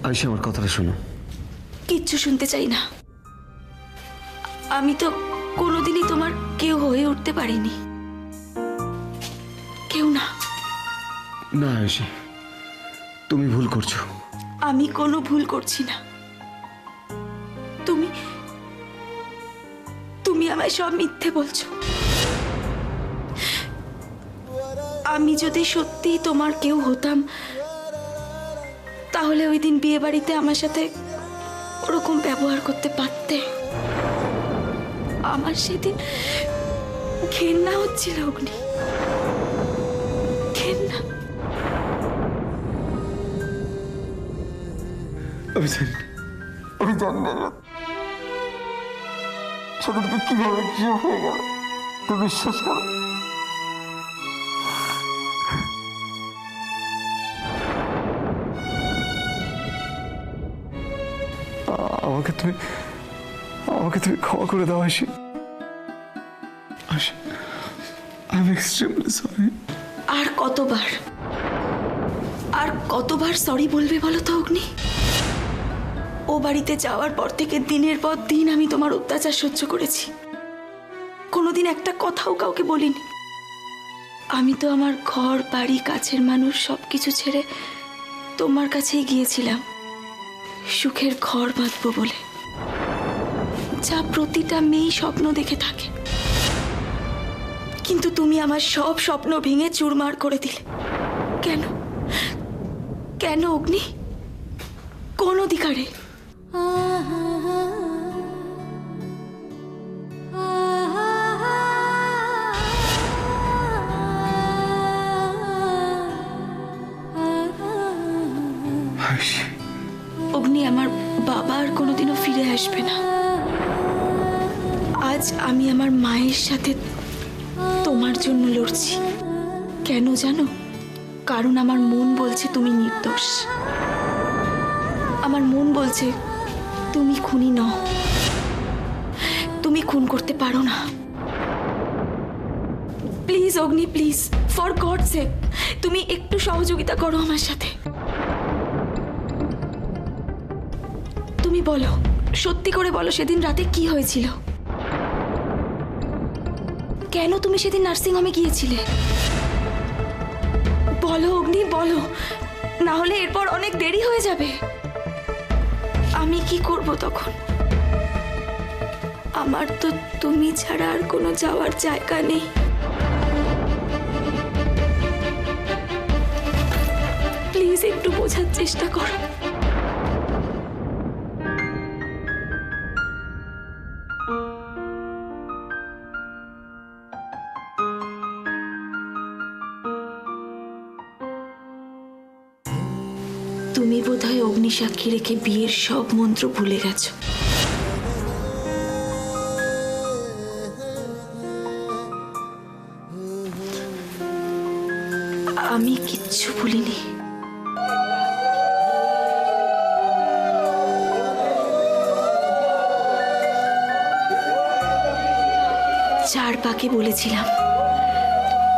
আয়ুষী, আমার কথাটা শোনো। কিচ্ছু শুনতে চাই না। আমি তো কোনোদিনই তোমার কেউ হয়ে উঠতে পারিনি, কেউ না। না আয়ুষী, তুমি ভুল করছো। আমি কোনো ভুল করছি না। তুমি তুমি আমায় সব মিথ্যে বলছো। আমি যদি সত্যি তোমার কেউ হতাম, তাহলে ওই দিন বিয়ে বাড়িতে আমার সাথে ওরকম ব্যবহার করতে পারতে। আমার সেদিন ঘেন্না হচ্ছিল অগ্নি, ঘেন্না। আমি জানি না সেদিনকে কিভাবে কি হয়ে গেল। তুমি বিশ্বাস করো, আমাকে তুমি ক্ষমা করে দাও Ayushi. I'm extremely sorry. আর কতবার সরি বলবে বলো তো অগ্নি? ও বাড়িতে যাওয়ার পর থেকে দিনের পর দিন আমি তোমার অত্যাচার সহ্য করেছি, কোনোদিন একটা কথাও কাউকে বলিনি। আমি তো আমার ঘর বাড়ি কাছের মানুষ সবকিছু ছেড়ে তোমার কাছেই গিয়েছিলাম, সুখের ঘর বাঁধবো বলে, যা প্রতিটা মেয়েই স্বপ্ন দেখে থাকে। কিন্তু তুমি আমার সব স্বপ্ন ভেঙে চুরমার করে দিলে। কেন? কেন অগ্নি? কোন অধিকারে? অগ্নি, আমার বাবা আর কোনোদিনও ফিরে আসবে না। আজ আমি আমার মায়ের সাথে তোমার জন্য লড়ছি। কেন জানো? কারণ আমার মন বলছে তুমি নির্দোষ। আমার মন বলছে তুমি খুনি নও, তুমি খুন করতে পারো না। Please Agni, please, for God sake, তুমি একটু সহযোগিতা করো আমার সাথে। তুমি বলো, সত্যি করে বলো, সেদিন রাতে কি হয়েছিল? কেন তুমি সেদিন নার্সিংহোমে গিয়েছিলে? বলো অগ্নি, বলো, না হলে এরপর অনেক দেরি হয়ে যাবে। আমি কি করব তখন? আমার তো তুমি ছাড়া আর কোনো যাওয়ার জায়গা নেই। প্লিজ একটু বোঝার চেষ্টা করো। তুমি বোধহয় অগ্নিসাক্ষী রেখে বিয়ের সব মন্ত্র ভুলে গেছো। আমি কিচ্ছু ভুলিনি। চার পাকে বলেছিলাম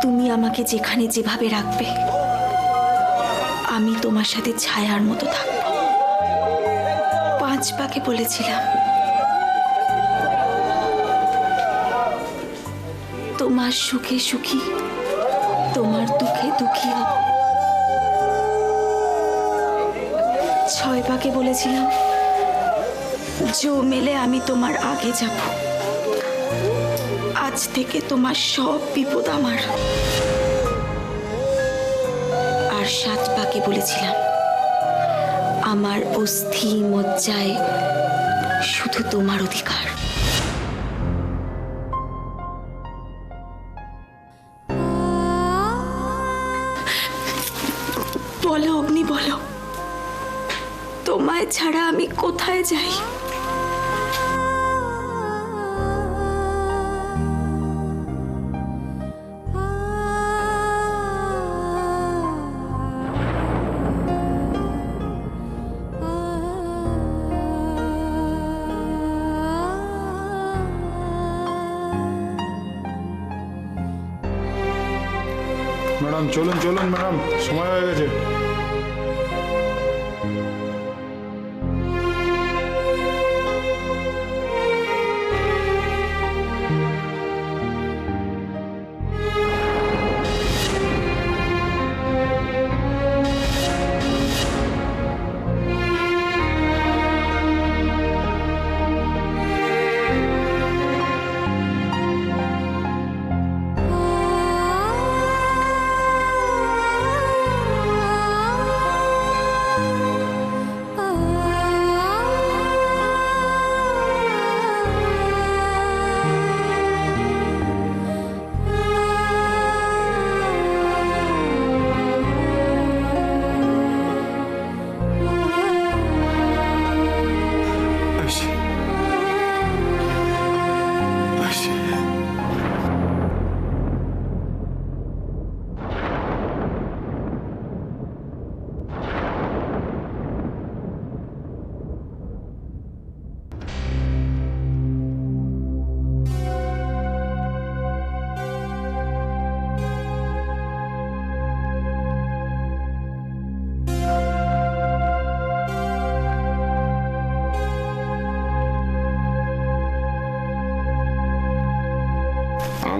তুমি আমাকে যেখানে যেভাবে রাখবে আমি তোমার সাথে ছায়ার মতো থাকব। পাঁচ পাকে বলেছিলাম তোমার সুখে সুখী, তোমার দুঃখে দুঃখী হব। ছয় পাকে বলেছিলাম জো মেলে আমি তোমার আগে যাব। আজ থেকে তোমার সব বিপদ আমার। আর সাত পাকে বলেছিলাম আমার অস্থি মজ্জায় শুধু তোমার অধিকার। বলো অগ্নি, বলো, তোমায় ছাড়া আমি কোথায় যাই? ম্যাডাম চলুন চলুন ম্যাডাম, সময় হয়ে গেছে।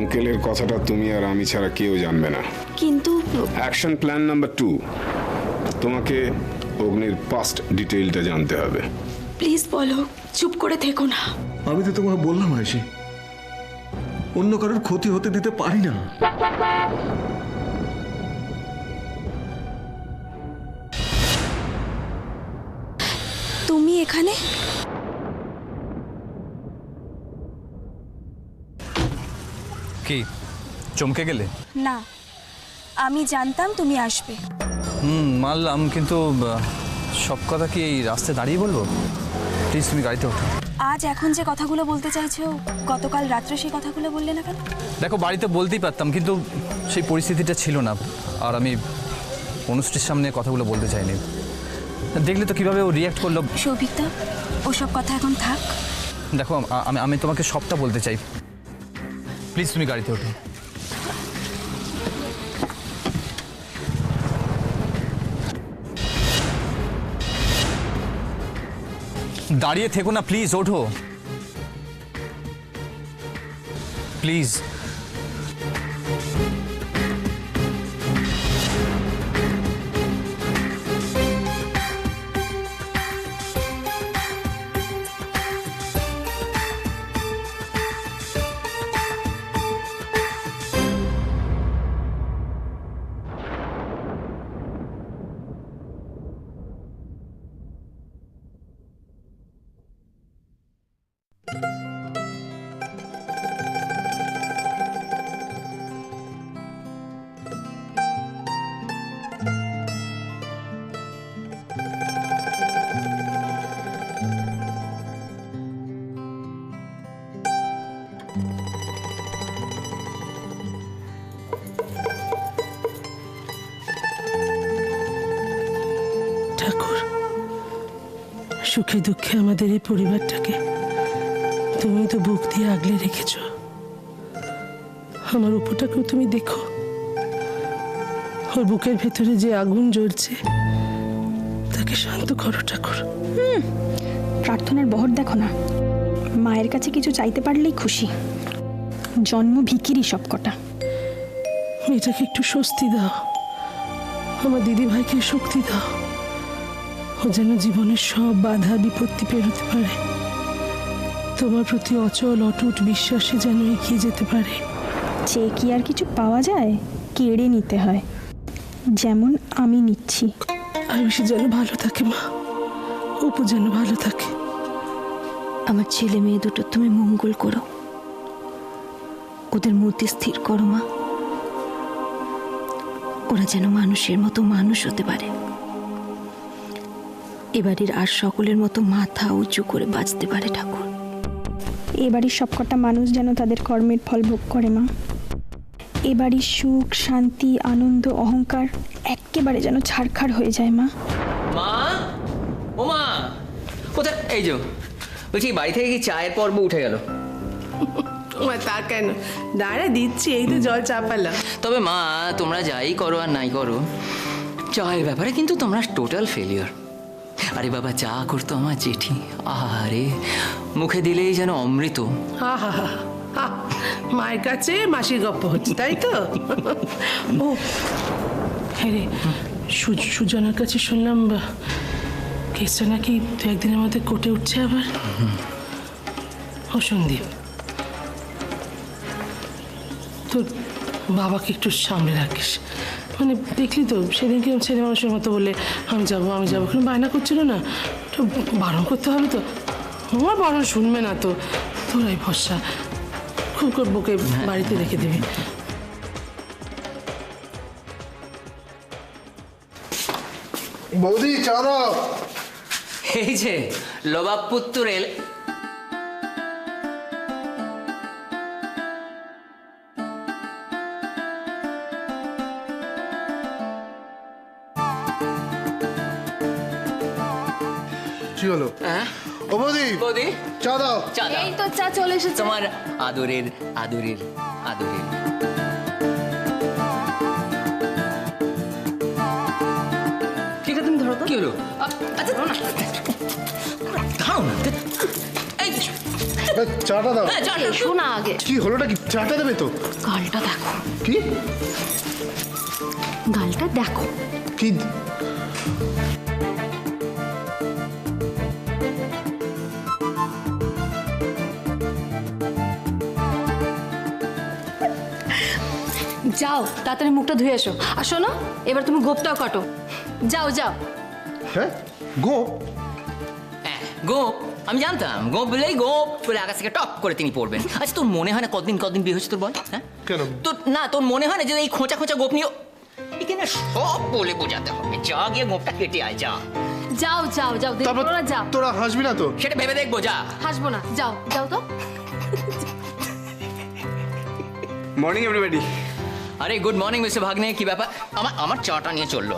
আঙ্কেলের কথাটা তুমি আর আমি ছাড়া কেউ জানবে না। কিন্তু অ্যাকশন প্ল্যান নাম্বার 2, তোমাকে অগ্নির পাস্ট ডিটেইলটা জানতে হবে। প্লিজ বলো, চুপ করে থেকো না। আমি তো তোমাকে বললাম আয়ুষী, অন্য কারোর ক্ষতি হতে দিতে পারি না। তুমি এখানে? কি চমকে গেলে? না, আমি জানতাম তুমি আসবে। মানলাম, কিন্তু সব কথা কি এই রাস্তায় দাঁড়িয়ে বলবো? প্লিজ তুমি গাড়িতে ওঠো। আজ এখন যে কথাগুলো বলতে চাইছো, গতকাল রাত্রে সেই কথাগুলো বললে না কেন? দেখো, বাড়িতে বলতেই পারতাম, কিন্তু সেই পরিস্থিতিটা ছিল না, আর আমি অনুষ্ঠির সামনে কথাগুলো বলতে চাইনি। দেখলে তো কিভাবে ও রিয়্যাক্ট করলো। সৌভিকদা, ওসব কথা এখন থাক। দেখো, আমি তোমাকে সবটা বলতে চাই, প্লিজ তুমি গাড়িতে ওঠো। দাঁড়িয়ে থেকো না, প্লিজ ওঠো, প্লিজ। ঠাকুর, সুখে দুঃখে আমাদের এই পরিবারটাকে তুমি তো বুক দিয়ে আগলে রেখেছ। আমার উপটাকেও তুমি দেখো, ওর বুকের ভেতরে যে আগুন জ্বলছে তাকে শান্ত করো ঠাকুর। প্রার্থনার বহর দেখো না, মায়ের কাছে কিছু চাইতে পারলেই খুশি। জন্ম ভিখিরি সবকটা। মেয়েটাকে একটু স্বস্তি দাও, আমার দিদি ভাইকে শক্তি দাও, ও যেন জীবনের সব বাধা বিপত্তি পেরোতে পারে, তোমার প্রতি অচল অটুট বিশ্বাসে যেন এগিয়ে যেতে পারে। যে কি আর কিছু পাওয়া যায়, কেড়ে নিতে হয়, যেমন আমি নিচ্ছি। আয়ুষী যেন ভালো থাকে মা, অপু যেন ভালো থাকে। আমার ছেলে মেয়ে দুটো তুমি মঙ্গল করো, ওদের মধ্যে স্থির করো মা, ওরা যেন মানুষের মতো মানুষ হতে পারে, এবাড়ির আর সকলের মতো মাথা উঁচু করে বাঁচতে পারে ঠাকুর। এবাড়ির সবকটা মানুষ যেন তাদের কর্মের ফল ভোগ করে মা। এবাড়ির সুখ শান্তি আনন্দ অহংকার একেবারে যেন ছাড়খাড় হয়ে যায় মা। মা, ও মা, কোথায়? এই যে বলছি, বাড়ি থেকে কি চায়ের পর্ব উঠে গেল? তা কেন, দাঁড়া দিচ্ছি, এই তো জল চাপালাম। তবে মা, তোমরা যাই করো আর নাই করো, চায়ের ব্যাপারে কিন্তু তোমরা টোটাল ফেলিওর। আরে বাবা, চা করতো আমার জেঠি, আরে মুখে দিলেই যেন অমৃত। মায়ের কাছে মাসির গপ্প হচ্ছে, তাই তো? ও হ্যাঁ রে, সুজনের কাছে শুনলাম কেসটা নাকি দু একদিনের মধ্যে কোর্টে উঠছে আবার। ও সন্দীপ, তোর বাবাকে একটু সামনে রাখিস। মানে দেখলি তো সেদিনকে ছেলে মানুষের মতো বলে আমি যাবো আমি যাবো, কোনো বায়না করছিল না, তো বারণ করতে হবে তো। আমার বারণ শুনবে না তো, তোরাই ভরসা। খুব করবোকে বাড়িতে রেখে দিবি। বৌদি চা দাও। এই যে লবাবপুত্তর এল। কি হলো? হ্যাঁ ও বৌদি, বৌদি, চা দাও। চা দাও। এই তো চা চলে এসেছে। তোমার আদরের আদরের আদরের। ঠিক আছে, তুমি ধরো তো। কি হলো? আচ্ছা ধরো না, ধরো না। এই চাটা দাও। হ্যাঁ, চাটা। শোনা আগে কি হলোটা কি? চাটা দেবে তো? গালটা দেখো, কি গালটা দেখো। কি যাও তাড়াতাড়ি মুখটা ধুয়ে এসো। আর শোনো, এবার তুমি গোপটাও কাটো। যাও যাও। হ্যাঁ গো হ্যাঁ, গোপ। আমি জানতাম গোপ বলেই গোপ বলে আকাশ থেকে টপ করে তিনি পড়বেন। আচ্ছা, তোর মনে হয় না কতদিন বিয়ে হয়েছে তোর বল? হ্যাঁ, কেন? তোর মনে হয় না যে এই খোঁচা গোপ নিয়ে এখানে সব বলে বোঝাতে হবে? যা গিয়ে গোপটা কেটে আয়, যা। যাও যাও যাও, দেরি তারপর করো না, যাও। তোরা হাসবি না তো? সেটা ভেবে দেখবো, যা। হাসবো না, যাও যাও তো। Morning everybody. আরে গুড মর্নিং মিস্টার ভাগ্নে, কি ব্যাপার? আমার চাটা নিয়ে চললো।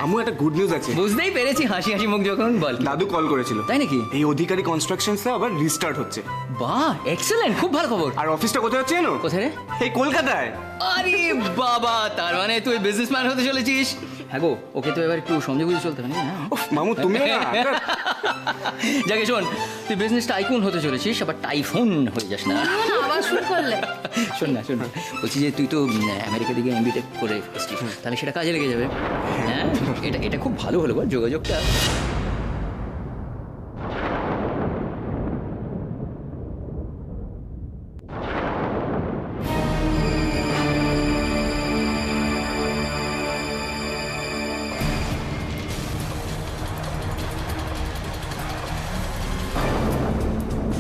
আমু একটা গুড নিউজ আছে। বুঝতেই পেরেছি, হাসি মুখ যখন। বল। দাদু কল করেছিল। তাই নাকি? এই অধিকারী কনস্ট্রাকশনসটা আবার রিস্টার্ট হচ্ছে। বাহ, এক্সেলেন্ট, খুব ভালো খবর। আর অফিসটা কোথায় হচ্ছে জানো? কোথায় রে? এই কলকাতায়। আরে বাবা, তার মানে তুই বিজনেসম্যান হতে চলেছিস। হ্যাঁ গো, ওকে তো এবার একটু সমঝে বুঝে চলতে হবে না? উফ, মামু তুমিও না। যাকে শোন, তুই বিজনেস টাইকুন হতে চলেছিস, আবার টাইফুন হয়ে যাস না। আবার শুরু করলে? শোন না, বলছি যে তুই তো আমেরিকা দিকে এমবিটেক করে এসছিস, তাহলে সেটা কাজে লেগে যাবে। হ্যাঁ, এটা খুব ভালো হলো বল, যোগাযোগটা।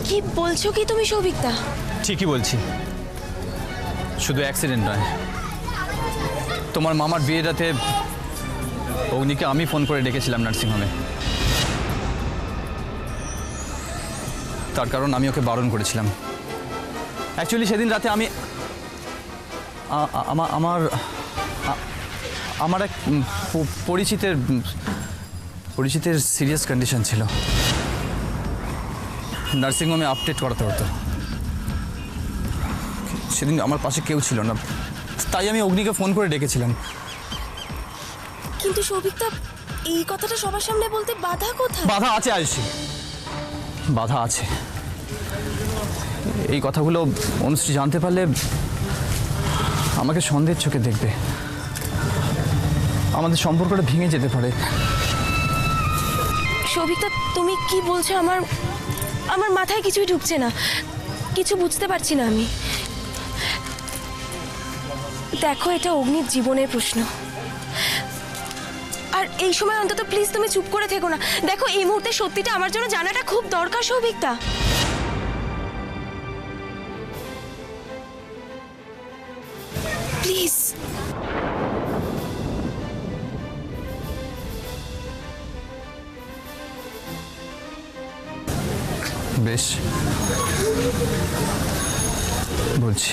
কি বলছো কি তুমি সৌভিকদা? ঠিকই বলছি, শুধু অ্যাক্সিডেন্ট নয়, তোমার মামার বিয়েটাতে অগ্নিকে আমি ফোন করে ডেকেছিলাম নার্সিংহোমে। তার কারণ আমি ওকে বারণ করেছিলাম। অ্যাকচুয়ালি সেদিন রাতে আমি আমার এক পরিচিতের সিরিয়াস কন্ডিশন ছিল, নার্সিংহোমে আপডেট করাতে হতো। সেদিন আমার পাশে কেউ ছিল না, তাই আমি অগ্নিকে ফোন করে ডেকেছিলাম। কিন্তু সৌভিকদা, এই কথাটা সবার সামনে বলতে বাধা কোথায়? বাধা আছে আয়ুষী, বাধা আছে। এই কথাগুলো অনুশ্রী জানতে পারলে আমাকে সন্দেহের চোখে দেখবে, আমাদের সম্পর্কটা ভেঙে যেতে পারে। সৌভিকদা, তুমি কি বলছো? আমার মাথায় কিছুই ঢুকছে না, কিছু বুঝতে পারছি না আমি। দেখো, এটা অগ্নির জীবনের প্রশ্ন, আর এই সময় অন্তত প্লিজ তুমি চুপ করে থেকো না। দেখো, এই মুহূর্তে সত্যিটা আমার জন্য জানাটা খুব দরকার সৌভিকদা। প্লিজ। বেশ, বলছি।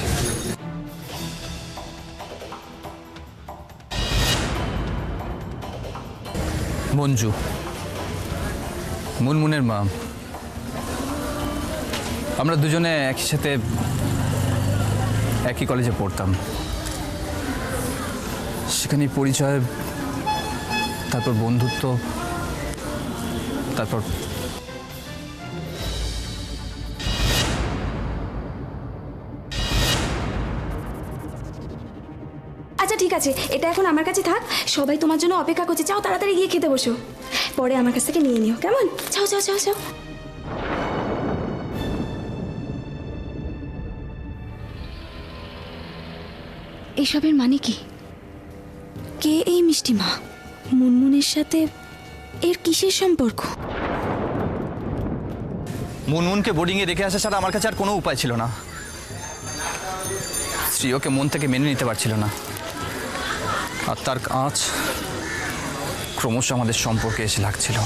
মঞ্জু, মুনমুনের মা, আমরা দুজনে একই সাথে একই কলেজে পড়তাম। সেখানে পরিচয়, তারপর বন্ধুত্ব, তারপর আচ্ছা ঠিক আছে, এটা এখন আমার কাছে থাক। সবাই তোমার জন্য অপেক্ষা করছে, যাও তাড়াতাড়ি গিয়ে খেতে বসো, পরে আমার কাছ থেকে নিয়ে নিও, কেমন? যাও যাও যাও যাও। এসবের মানে কি? কে এই মিষ্টি মা? মুনমুনের সাথে এর কিসের সম্পর্ক? মুনমুনকে বোর্ডিংয়ে রেখে আসা ছাড়া আমার কাছে আর কোনো উপায় ছিল না। স্ত্রী ওকে মন থেকে মেনে নিতে পারছিল না, আর তার আঁচ ক্রমশ আমাদের সম্পর্কে এসে লাগছিল।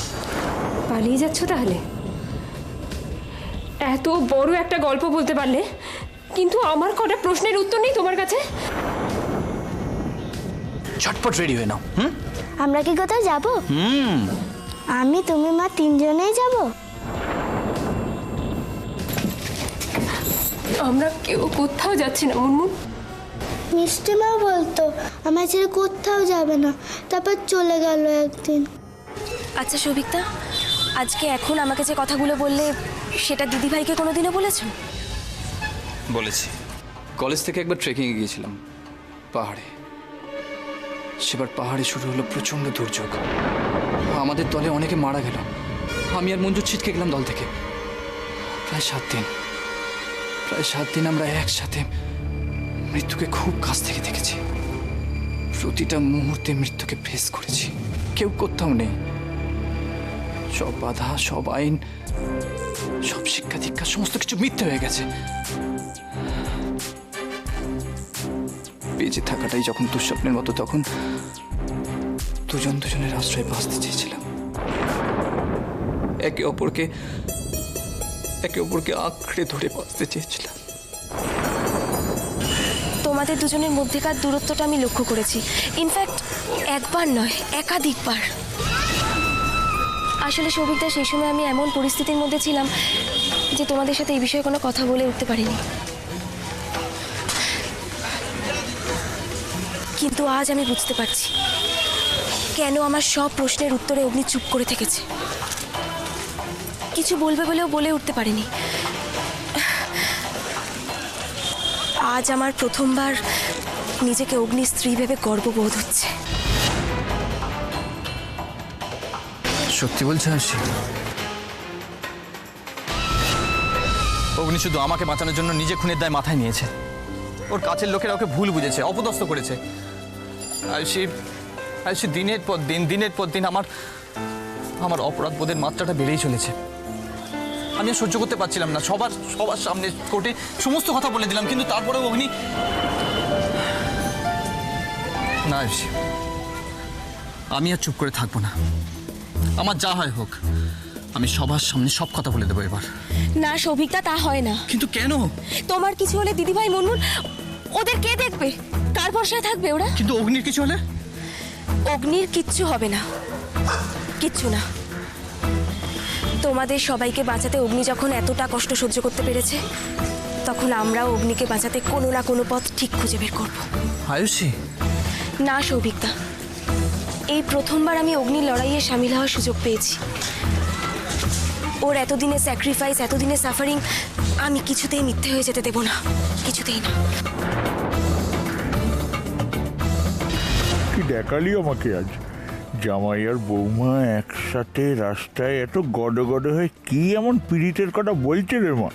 পালিয়ে যাচ্ছ তাহলে? এত বড় একটা গল্প বলতে পারলে, কিন্তু আমার কটা প্রশ্নের উত্তর নেই তোমার কাছে। ঝটপট রেডি হয়ে নাও। আমরা কি কোথাও যাব? আমি, তুমি, মা তিনজনেই যাব। আমরা কেউ কোথাও যাচ্ছি না মুনমুন। মিষ্টি মা বলতো আমার ছেড়ে কোথাও যাবে না, তারপর চলে গেল একদিন। আচ্ছা সৌভিকদা, আজকে এখন আমাকে যে কথাগুলো বললে সেটা দিদিভাইকে কোনোদিনও বলেছো? বলেছি। কলেজ থেকে একবার ট্রেকিংয়ে গিয়েছিলাম পাহাড়ে। সেবার পাহাড়ে শুরু হলো প্রচণ্ড দুর্যোগ। আমাদের দলে অনেকে মারা গেল। আমি আর মঞ্জু ছিটকে গেলাম দল থেকে। প্রায় 7 দিন আমরা একসাথে মৃত্যুকে খুব কাছ থেকে দেখেছি। প্রতিটা মুহূর্তে মৃত্যুকে ফেস করেছি। কেউ কোথাও নেই। সব বাধা, সব আইন, সব শিক্ষা দীক্ষা সমস্ত কিছু মিথ্যে হয়ে গেছে। বেঁচে থাকাটাই যখন দুঃস্বপ্নের মতো, তখন দুজনের আশ্রয় বাঁচতে চেয়েছিলাম। একে অপরকে আঁকড়ে ধরে বাঁচতে চেয়েছিলাম। তোমাদের দুজনের মধ্যেকার দূরত্বটা আমি লক্ষ্য করেছি। ইনফ্যাক্ট একবার নয়, একাধিকবার। আসলে সৌভিকদা, সেই সময় আমি এমন পরিস্থিতির মধ্যে ছিলাম যে তোমাদের সাথে এই বিষয়ে কোনো কথা বলে উঠতে পারিনি। কিন্তু আজ আমি বুঝতে পারছি কেন আমার সব প্রশ্নের উত্তরে অগ্নি চুপ করে থেকেছে। কিছু বলবে বলেও বলে উঠতে পারিনি। আজ আমার প্রথমবার নিজেকে অগ্নির স্ত্রী ভেবে গর্ববোধ হচ্ছে। সত্যি বলছে হাসি? অগ্নি শুধু আমাকে বাঁচানোর জন্য নিজে খুনের দায় মাথায় নিয়েছে। ওর কাছের লোকেরা ওকে ভুল বুঝেছে, অপদস্থ করেছে। আর সে দিনের পর দিন আমার অপরাধ বোধের মাত্রাটা বেড়েই চলেছে। আমি আর সহ্য করতে পারছিলাম না। সবার সামনে কোর্টে সমস্ত কথা বলে দিলাম, কিন্তু তারপরেও অগ্নি না। আমি আর চুপ করে থাকবো না। আমার যা হয় হোক, আমি সবার সামনে সব কথা বলে দেবো এবার। না সৌভিকদা, তা হয় না। কিন্তু কেন? তোমার কিছু হলে দিদিভাই, মুনমুন, ওদের কে দেখবে? কার ভরসায় থাকবে ওরা? কিন্তু অগ্নির কিছু হলে? অগ্নির কিচ্ছু হবে না, কিচ্ছু না। তোমাদের সবাইকে বাঁচাতে অগ্নি যখন এতটা কষ্ট সহ্য করতে পেরেছে, তখন আমরাও অগ্নিকে বাঁচাতে কোনো না কোনো পথ ঠিক খুঁজে বের করব। আয়ুষী? না সৌভিকদা, এই প্রথমবার আমি অগ্নির লড়াইয়ে সামিল হওয়ার সুযোগ পেয়েছি। ওর এতদিনের স্যাক্রিফাইস, এতদিনের সাফারিং আমি কিছুতেই মিথ্যে হয়ে যেতে দেব না, কিছুতেই না। কি দেখালি আমাকে আজ? জামাই আর বৌমা একসাথে রাস্তায় এত গডে হয়ে কি এমন পীড়িতের কথা বলছে রে মা?